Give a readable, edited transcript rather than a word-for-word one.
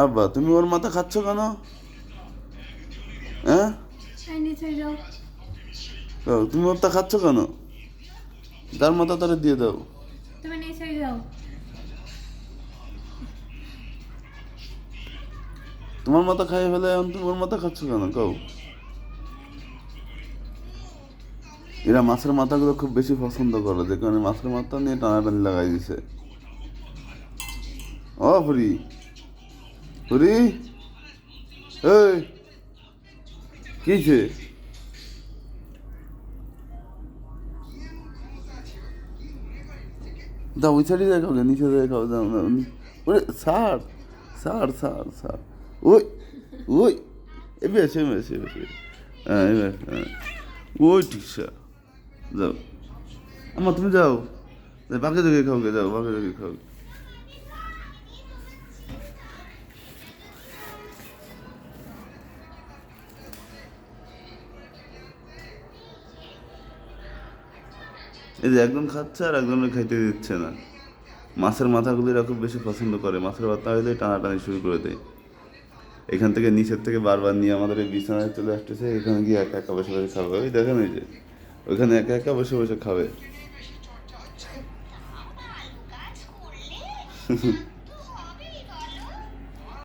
আব্বা তুমি ওর মাথা খাচ্ছ কেন? হ্যাঁ, নিচে যাও। তুমি ওরটা খাচ্ছ কেন? তার মাথা তারা দিয়ে দাও। তুমি নিচে যাও। তোমার মাথা খাইয়ে ফেলে এখন তুমি ওর মাথা খাচ্ছ কেন কও? এরা মাছের মাথাগুলো খুব বেশি পছন্দ করে, যে কারণে মাছের মাথা নিয়ে টানাটানি লাগাই দিছে। ও হরি, হরি, এই কি হয়েছে? দাও ওই সাইডে যাই খাও, নিচে যাই খাও, দাও দাও। ওরে স্যার, স্যার স্যার স্যার, ওই ওই এবার এসে এবার এসে এবার এসে। হ্যাঁ এবার হ্যাঁ, ওই ঠিক স্যার। যাও আমার, তুমি যাও, বাকি জায়গায় খাও গে, যাও বাকি জায়গায় খাও। এই যে একজন খাচ্ছে আর একজনের খাইতে দিচ্ছে না। মাছের মাথাগুলো এরা খুব বেশি পছন্দ করে, মাছের মাথা হইলে টানাটানি শুরু করে দেয়। এখান থেকে নিচের থেকে বারবার নিয়ে আমাদের এই বিছানায় চলে আসতেছে, এখানে গিয়ে একা একা বসে বসে খাবে। ওই দেখেন এই যে ওইখানে একা একা বসে বসে খাবে।